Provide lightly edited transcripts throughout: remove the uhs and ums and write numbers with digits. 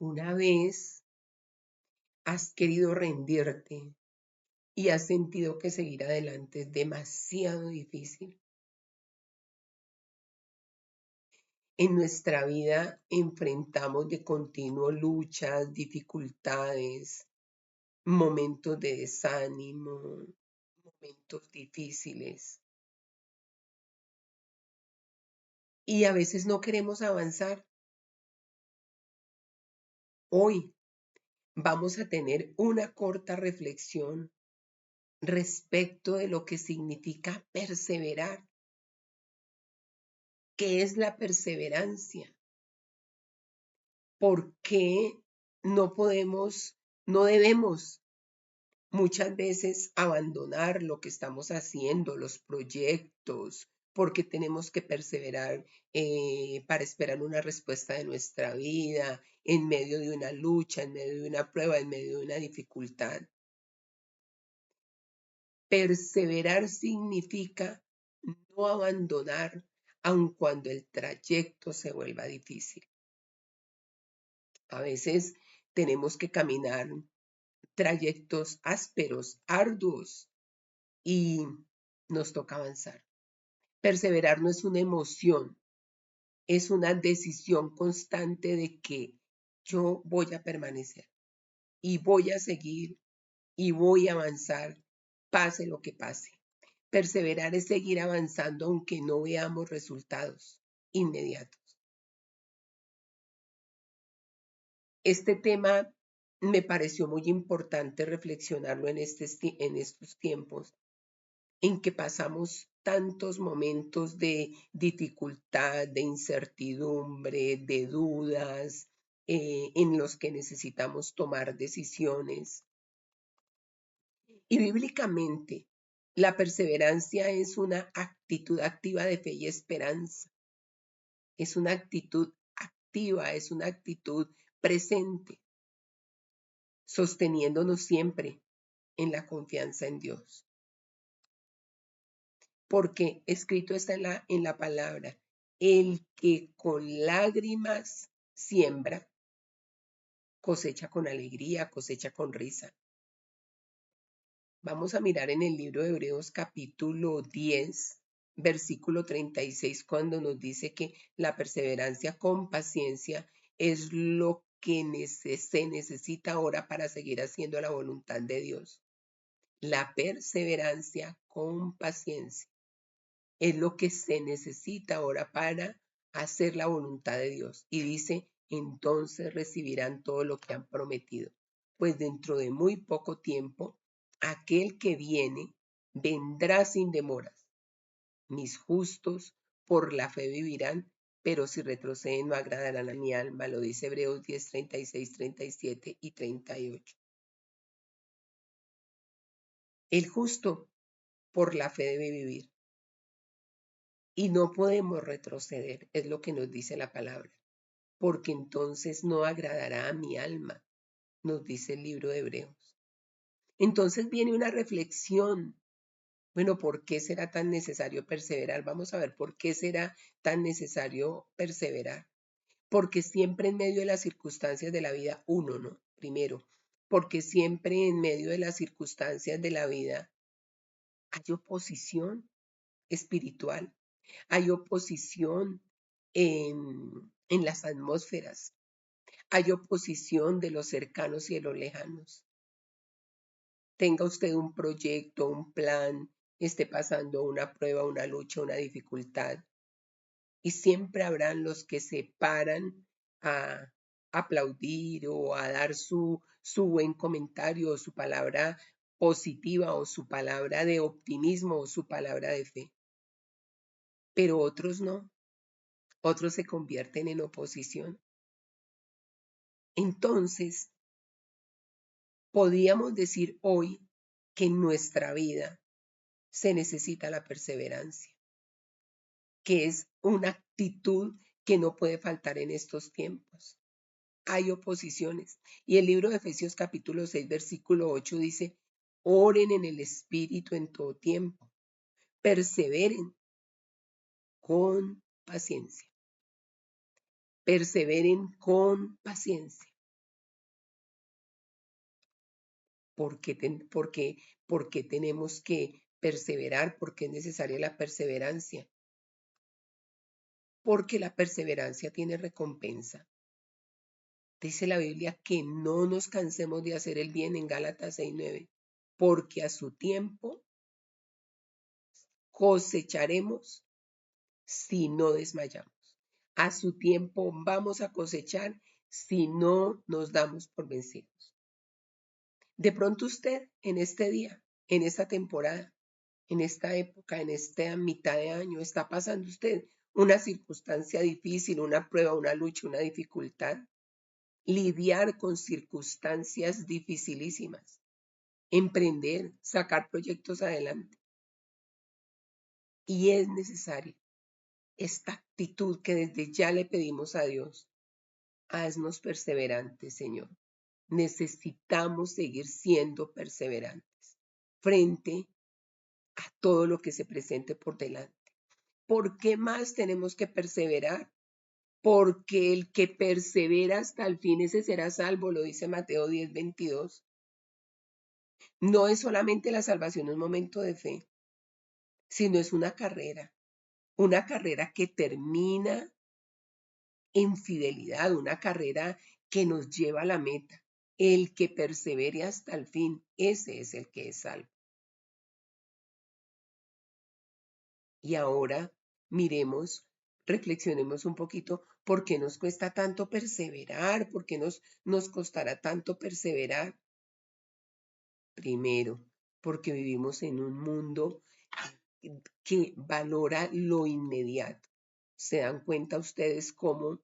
¿Alguna vez has querido rendirte y has sentido que seguir adelante es demasiado difícil? En nuestra vida enfrentamos de continuo luchas, dificultades, momentos de desánimo, momentos difíciles. Y a veces no queremos avanzar. Hoy vamos a tener una corta reflexión respecto de lo que significa perseverar. ¿Qué es la perseverancia? ¿Por qué no debemos muchas veces abandonar lo que estamos haciendo, los proyectos, porque tenemos que perseverar para esperar una respuesta de nuestra vida, en medio de una lucha, en medio de una prueba, en medio de una dificultad? Perseverar significa no abandonar aun cuando el trayecto se vuelva difícil. A veces tenemos que caminar trayectos ásperos, arduos, y nos toca avanzar. Perseverar no es una emoción, es una decisión constante de que yo voy a permanecer y voy a seguir y voy a avanzar, pase lo que pase. Perseverar es seguir avanzando aunque no veamos resultados inmediatos. Este tema me pareció muy importante reflexionarlo en estos tiempos en que pasamos tantos momentos de dificultad, de incertidumbre, de dudas, en los que necesitamos tomar decisiones. Y bíblicamente, la perseverancia es una actitud activa de fe y esperanza. Es una actitud activa, es una actitud presente, sosteniéndonos siempre en la confianza en Dios. Porque escrito está en la palabra, el que con lágrimas siembra, cosecha con alegría, cosecha con risa. Vamos a mirar en el libro de Hebreos capítulo 10, versículo 36, cuando nos dice que la perseverancia con paciencia es lo que se necesita ahora para seguir haciendo la voluntad de Dios. La perseverancia con paciencia es lo que se necesita ahora para hacer la voluntad de Dios. Y dice, entonces recibirán todo lo que han prometido. Pues dentro de muy poco tiempo, aquel que viene vendrá sin demoras. Mis justos por la fe vivirán, pero si retroceden no agradarán a mi alma. Lo dice Hebreos 10, 36, 37 y 38. El justo por la fe debe vivir. Y no podemos retroceder, es lo que nos dice la palabra, porque entonces no agradará a mi alma, nos dice el libro de Hebreos. Entonces viene una reflexión. Bueno, ¿por qué será tan necesario perseverar? Vamos a ver por qué será tan necesario perseverar. Porque siempre en medio de las circunstancias de la vida, ¿no? Primero, porque siempre en medio de las circunstancias de la vida hay oposición espiritual. Hay oposición en las atmósferas, hay oposición de los cercanos y de los lejanos. Tenga usted un proyecto, un plan, esté pasando una prueba, una lucha, una dificultad, y siempre habrán los que se paran a aplaudir o a dar su buen comentario o su palabra positiva o su palabra de optimismo o su palabra de fe. Pero otros no. Otros se convierten en oposición. Entonces, podríamos decir hoy que en nuestra vida se necesita la perseverancia, que es una actitud que no puede faltar en estos tiempos. Hay oposiciones. Y el libro de Efesios capítulo 6, versículo 8 dice, oren en el Espíritu en todo tiempo, perseveren con paciencia. Perseveren con paciencia. ¿Por qué tenemos que perseverar? ¿Por qué es necesaria la perseverancia? Porque la perseverancia tiene recompensa. Dice la Biblia que no nos cansemos de hacer el bien en Gálatas 6:9, porque a su tiempo cosecharemos si no desmayamos. A su tiempo vamos a cosechar si no nos damos por vencidos. De pronto usted en este día, en esta temporada, en esta época, en esta mitad de año, está pasando usted una circunstancia difícil, una prueba, una lucha, una dificultad. Lidiar con circunstancias dificilísimas, emprender, sacar proyectos adelante. Y es necesaria esta actitud que desde ya le pedimos a Dios. Haznos perseverantes, Señor. Necesitamos seguir siendo perseverantes frente a todo lo que se presente por delante. ¿Por qué más tenemos que perseverar? Porque el que persevera hasta el fin, ese será salvo, lo dice Mateo 10:22. No es solamente la salvación un momento de fe, sino es una carrera que termina en fidelidad, una carrera que nos lleva a la meta. El que persevere hasta el fin, ese es el que es salvo. Y ahora miremos, reflexionemos un poquito por qué nos cuesta tanto perseverar, por qué nos costará tanto perseverar. Primero, porque vivimos en un mundo que valora lo inmediato. ¿Se dan cuenta ustedes cómo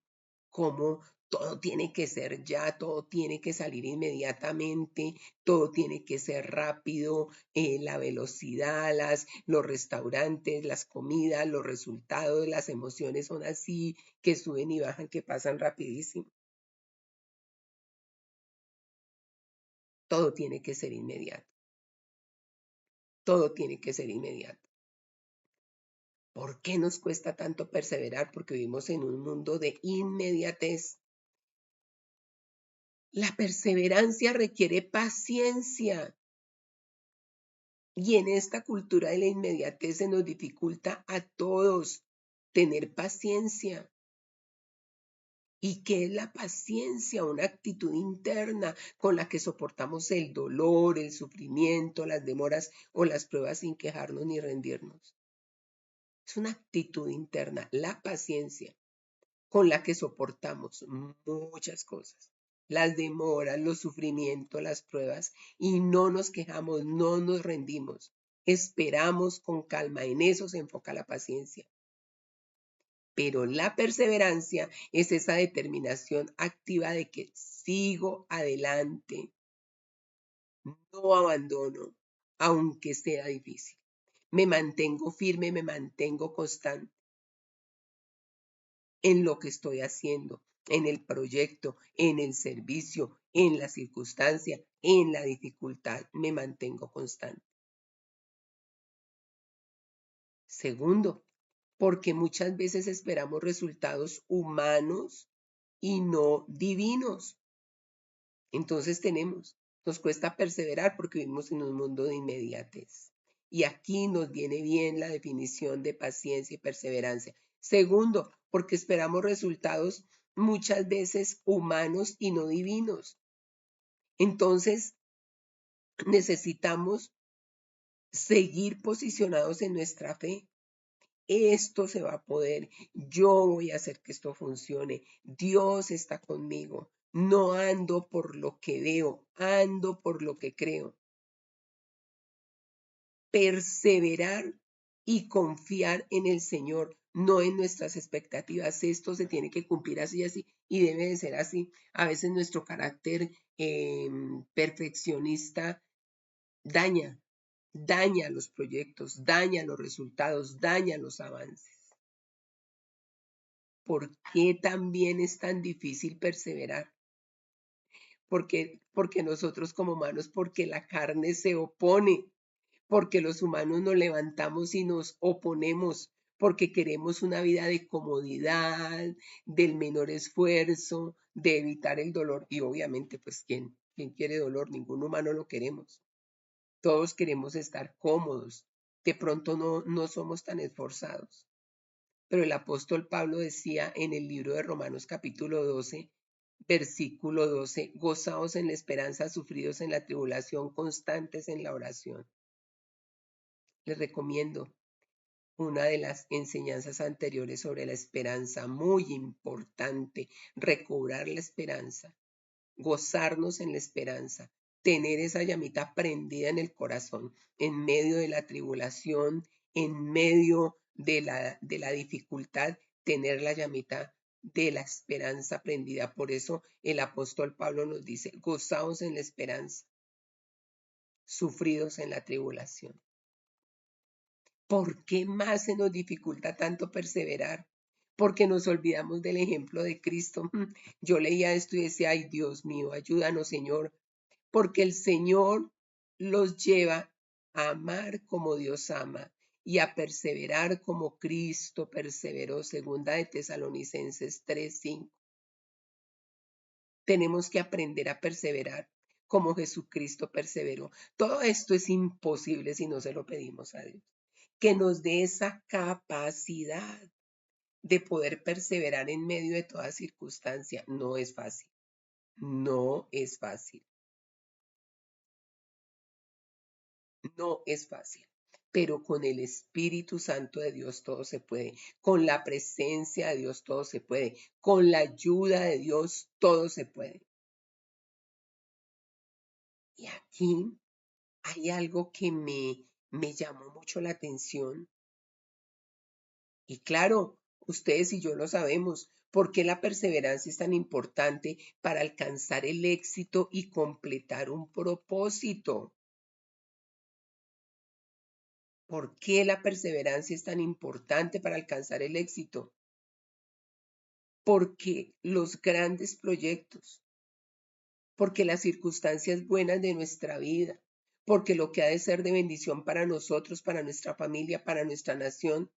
todo tiene que ser ya, todo tiene que salir inmediatamente, todo tiene que ser rápido, la velocidad, los restaurantes, las comidas, los resultados, las emociones son así, que suben y bajan, que pasan rapidísimo? Todo tiene que ser inmediato, todo tiene que ser inmediato. ¿Por qué nos cuesta tanto perseverar? Porque vivimos en un mundo de inmediatez. La perseverancia requiere paciencia y en esta cultura de la inmediatez se nos dificulta a todos tener paciencia. ¿Y qué es la paciencia? Una actitud interna con la que soportamos el dolor, el sufrimiento, las demoras o las pruebas sin quejarnos ni rendirnos. Es una actitud interna, la paciencia, con la que soportamos muchas cosas, las demoras, los sufrimientos, las pruebas, y no nos quejamos, no nos rendimos, esperamos con calma, en eso se enfoca la paciencia. Pero la perseverancia es esa determinación activa de que sigo adelante, no abandono, aunque sea difícil. Me mantengo firme, me mantengo constante en lo que estoy haciendo, en el proyecto, en el servicio, en la circunstancia, en la dificultad, me mantengo constante. Segundo, porque muchas veces esperamos resultados humanos y no divinos. Entonces nos cuesta perseverar porque vivimos en un mundo de inmediatez. Y aquí nos viene bien la definición de paciencia y perseverancia. Segundo, porque esperamos resultados muchas veces humanos y no divinos. Entonces, necesitamos seguir posicionados en nuestra fe. Esto se va a poder, yo voy a hacer que esto funcione, Dios está conmigo, no ando por lo que veo, ando por lo que creo. Perseverar y confiar en el Señor, no en nuestras expectativas. Esto se tiene que cumplir así y así, y debe de ser así. A veces nuestro carácter perfeccionista daña los proyectos, daña los resultados, daña los avances. ¿Por qué también es tan difícil perseverar? Porque nosotros como humanos, porque la carne se opone, porque los humanos nos levantamos y nos oponemos, porque queremos una vida de comodidad, del menor esfuerzo, de evitar el dolor y obviamente pues ¿Quién quiere dolor? Ningún humano lo queremos. Todos queremos estar cómodos. De pronto no somos tan esforzados. Pero el apóstol Pablo decía en el libro de Romanos capítulo 12, versículo 12, gozaos en la esperanza, sufridos en la tribulación, constantes en la oración. Les recomiendo una de las enseñanzas anteriores sobre la esperanza, muy importante, recobrar la esperanza, gozarnos en la esperanza, tener esa llamita prendida en el corazón, en medio de la tribulación, en medio de la dificultad, tener la llamita de la esperanza prendida. Por eso el apóstol Pablo nos dice, gozaos en la esperanza, sufridos en la tribulación. ¿Por qué más se nos dificulta tanto perseverar? Porque nos olvidamos del ejemplo de Cristo. Yo leía esto y decía, ay Dios mío, ayúdanos Señor, porque el Señor los lleva a amar como Dios ama y a perseverar como Cristo perseveró, segunda de Tesalonicenses 3:5. Tenemos que aprender a perseverar como Jesucristo perseveró. Todo esto es imposible si no se lo pedimos a Dios, que nos dé esa capacidad de poder perseverar en medio de toda circunstancia. No es fácil, no es fácil, no es fácil. Pero con el Espíritu Santo de Dios todo se puede, con la presencia de Dios todo se puede, con la ayuda de Dios todo se puede. Y aquí hay algo que me llamó mucho la atención. Y claro, ustedes y yo lo sabemos, por qué la perseverancia es tan importante para alcanzar el éxito y completar un propósito. ¿Por qué la perseverancia es tan importante para alcanzar el éxito? Porque los grandes proyectos, porque las circunstancias buenas de nuestra vida, porque lo que ha de ser de bendición para nosotros, para nuestra familia, para nuestra nación,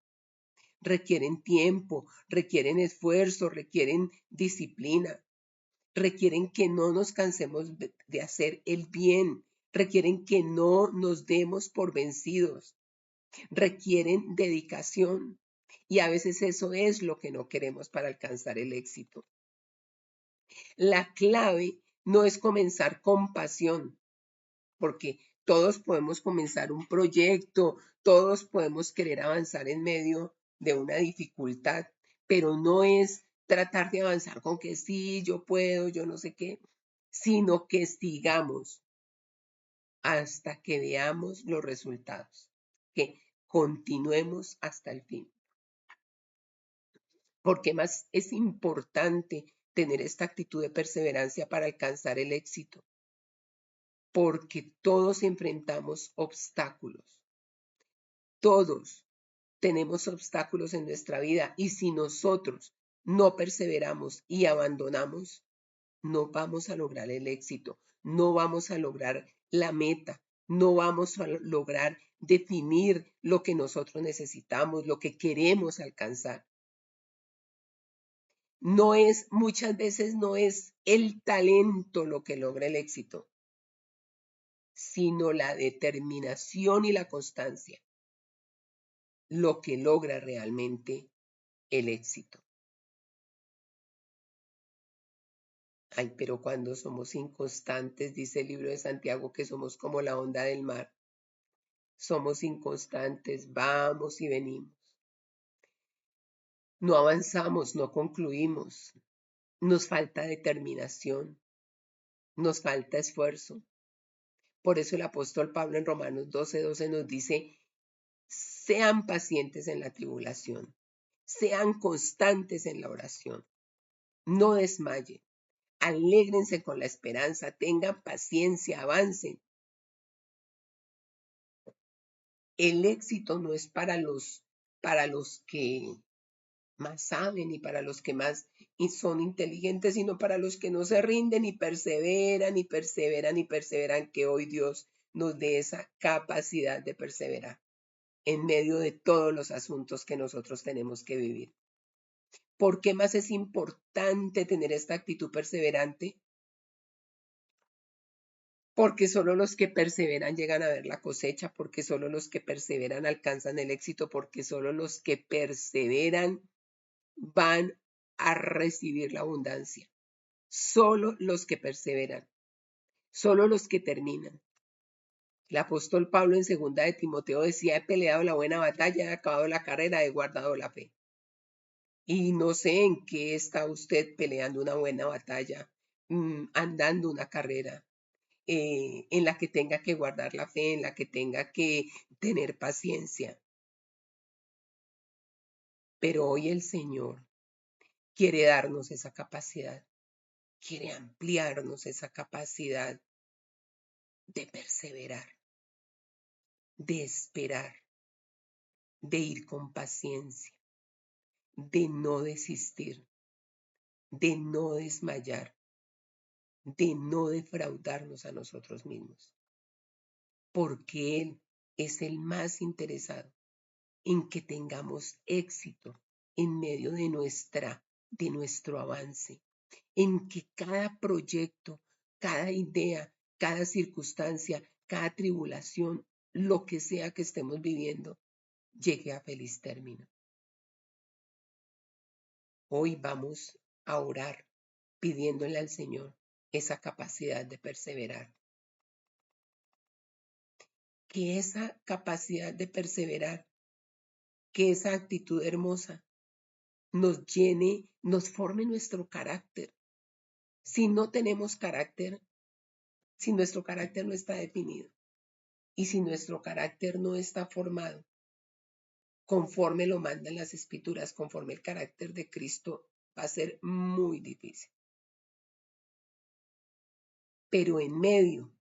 requieren tiempo, requieren esfuerzo, requieren disciplina, requieren que no nos cansemos de hacer el bien, requieren que no nos demos por vencidos, requieren dedicación. Y a veces eso es lo que no queremos para alcanzar el éxito. La clave no es comenzar con pasión, porque todos podemos comenzar un proyecto, todos podemos querer avanzar en medio de una dificultad, pero no es tratar de avanzar con que sí, yo puedo, yo no sé qué, sino que sigamos hasta que veamos los resultados, que continuemos hasta el fin. Porque más es importante tener esta actitud de perseverancia para alcanzar el éxito, porque todos enfrentamos obstáculos, todos tenemos obstáculos en nuestra vida y si nosotros no perseveramos y abandonamos, no vamos a lograr el éxito, no vamos a lograr la meta, no vamos a lograr definir lo que nosotros necesitamos, lo que queremos alcanzar. No es, muchas veces no es el talento lo que logra el éxito, sino la determinación y la constancia, lo que logra realmente el éxito. Ay, pero cuando somos inconstantes, dice el libro de Santiago, que somos como la onda del mar. Somos inconstantes, vamos y venimos. No avanzamos, no concluimos. Nos falta determinación, nos falta esfuerzo. Por eso el apóstol Pablo en Romanos 12:12 nos dice, sean pacientes en la tribulación, sean constantes en la oración, no desmayen, alégrense con la esperanza, tengan paciencia, avancen. El éxito no es para los que más saben y para los que más son inteligentes, sino para los que no se rinden y perseveran y perseveran y perseveran, que hoy Dios nos dé esa capacidad de perseverar en medio de todos los asuntos que nosotros tenemos que vivir. ¿Por qué más es importante tener esta actitud perseverante? porque solo los que perseveran llegan a ver la cosecha, porque solo los que perseveran alcanzan el éxito, porque solo los que perseveran van a recibir la abundancia. Solo los que perseveran, solo los que terminan. El apóstol Pablo en 2 de Timoteo decía: he peleado la buena batalla, he acabado la carrera, he guardado la fe. Y no sé en qué está usted peleando una buena batalla, andando una carrera, en la que tenga que guardar la fe, en la que tenga que tener paciencia. Pero hoy el Señor quiere darnos esa capacidad, quiere ampliarnos esa capacidad de perseverar, de esperar, de ir con paciencia, de no desistir, de no desmayar, de no defraudarnos a nosotros mismos, porque Él es el más interesado en que tengamos éxito en medio de nuestro avance, en que cada proyecto, cada idea, cada circunstancia, cada tribulación, lo que sea que estemos viviendo, llegue a feliz término. Hoy vamos a orar pidiéndole al Señor esa capacidad de perseverar. Que esa capacidad de perseverar, que esa actitud hermosa nos llene, nos forme nuestro carácter. Si no tenemos carácter, si nuestro carácter no está definido y si nuestro carácter no está formado conforme lo mandan las escrituras, conforme el carácter de Cristo, va a ser muy difícil. Pero en medio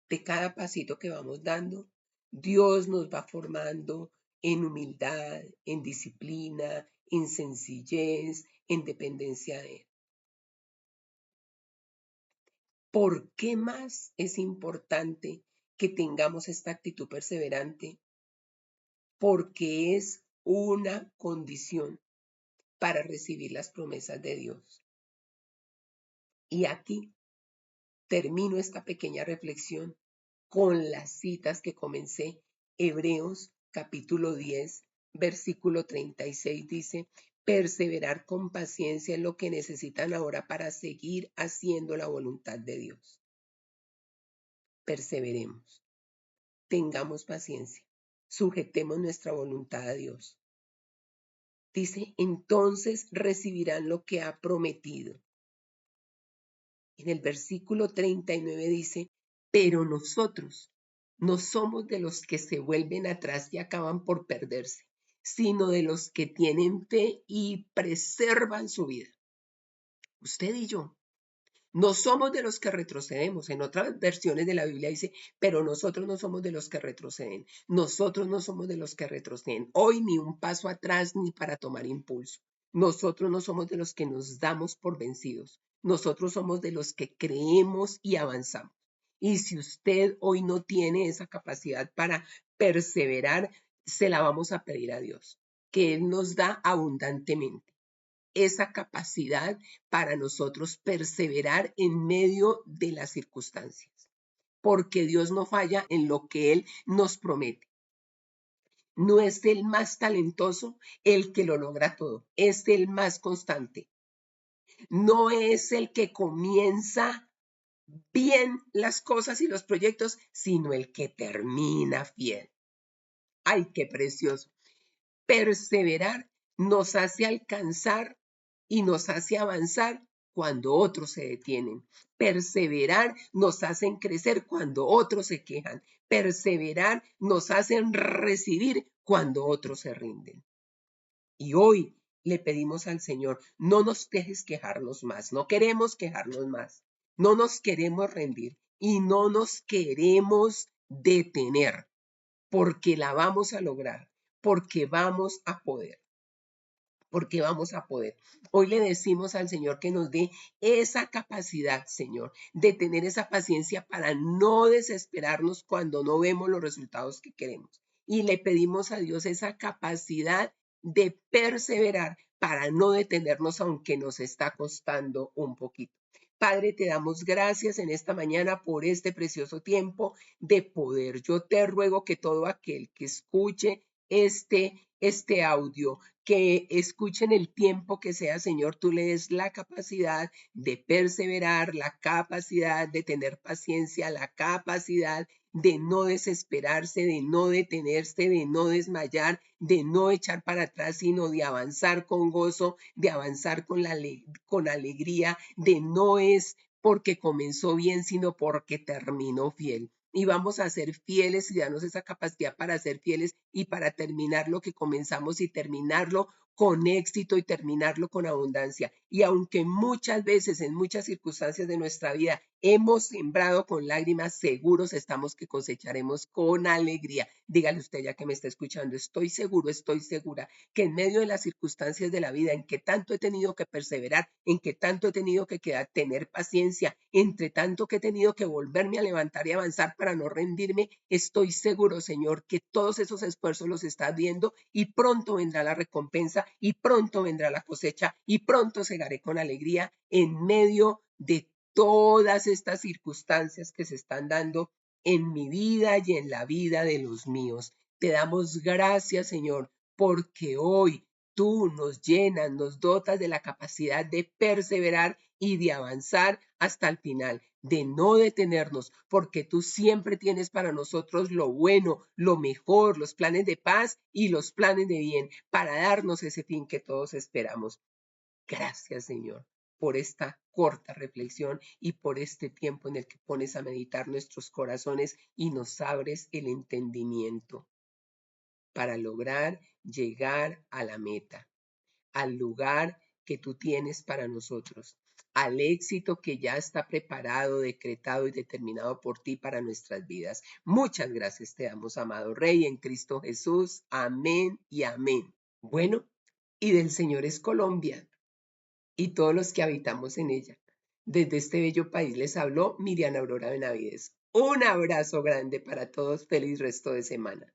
de cada pasito que vamos dando, Dios nos va formando en humildad, en disciplina, en sencillez, en dependencia de Él. ¿Por qué más es importante que tengamos esta actitud perseverante? Porque es una condición para recibir las promesas de Dios. Y aquí termino esta pequeña reflexión con las citas que comencé. Hebreos capítulo 10, versículo 36 dice: perseverar con paciencia es lo que necesitan ahora para seguir haciendo la voluntad de Dios. Perseveremos, tengamos paciencia, sujetemos nuestra voluntad a Dios. Dice: entonces recibirán lo que ha prometido. En el versículo 39 dice: pero nosotros no somos de los que se vuelven atrás y acaban por perderse, sino de los que tienen fe y preservan su vida. Usted y yo no somos de los que retrocedemos. En otras versiones de la Biblia dice: pero nosotros no somos de los que retroceden. Nosotros no somos de los que retroceden. Hoy ni un paso atrás ni para tomar impulso. Nosotros no somos de los que nos damos por vencidos. Nosotros somos de los que creemos y avanzamos. Y si usted hoy no tiene esa capacidad para perseverar, se la vamos a pedir a Dios, que Él nos da abundantemente esa capacidad para nosotros perseverar en medio de las circunstancias, porque Dios no falla en lo que Él nos promete. No es el más talentoso el que lo logra todo, es el más constante. No es el que comienza bien las cosas y los proyectos, sino el que termina fiel. ¡Ay, qué precioso! Perseverar nos hace alcanzar y nos hace avanzar cuando otros se detienen. Perseverar nos hacen crecer cuando otros se quejan. Perseverar nos hacen recibir cuando otros se rinden. Y hoy le pedimos al Señor: no nos dejes quejarnos más, no queremos quejarnos más, no nos queremos rendir y no nos queremos detener, porque la vamos a lograr, porque vamos a poder. Porque vamos a poder. Hoy le decimos al Señor que nos dé esa capacidad, Señor, de tener esa paciencia para no desesperarnos cuando no vemos los resultados que queremos. Y le pedimos a Dios esa capacidad de perseverar para no detenernos aunque nos está costando un poquito. Padre, te damos gracias en esta mañana por este precioso tiempo de poder. Yo te ruego que todo aquel que escuche este audio, que escuchen el tiempo que sea, Señor, tú le des la capacidad de perseverar, la capacidad de tener paciencia, la capacidad de no desesperarse, de no detenerse, de no desmayar, de no echar para atrás, sino de avanzar con gozo, de avanzar con alegría, de no es porque comenzó bien, sino porque terminó fiel. Y vamos a ser fieles y darnos esa capacidad para ser fieles y para terminar lo que comenzamos y terminarlo con éxito y terminarlo con abundancia. Y aunque muchas veces, en muchas circunstancias de nuestra vida, hemos sembrado con lágrimas, seguros estamos que cosecharemos con alegría. Dígale usted ya que me está escuchando, estoy seguro, estoy segura que en medio de las circunstancias de la vida en que tanto he tenido que perseverar, en que tanto he tenido que tener paciencia, entre tanto que he tenido que volverme a levantar y avanzar para no rendirme, estoy seguro, Señor, que todos esos esfuerzos los estás viendo y pronto vendrá la recompensa y pronto vendrá la cosecha y pronto segaré con alegría en medio de todas estas circunstancias que se están dando en mi vida y en la vida de los míos. Te damos gracias, Señor, porque hoy tú nos llenas, nos dotas de la capacidad de perseverar y de avanzar hasta el final, de no detenernos, porque tú siempre tienes para nosotros lo bueno, lo mejor, los planes de paz y los planes de bien, para darnos ese fin que todos esperamos. Gracias, Señor, por esta corta reflexión y por este tiempo en el que pones a meditar nuestros corazones y nos abres el entendimiento para lograr llegar a la meta, al lugar que tú tienes para nosotros, al éxito que ya está preparado, decretado y determinado por ti para nuestras vidas. Muchas gracias te damos, amado Rey, en Cristo Jesús. Amén y amén. Bueno, y del Señor es Colombia y todos los que habitamos en ella. Desde este bello país les habló Miriam Aurora Benavides. Un abrazo grande para todos. Feliz resto de semana.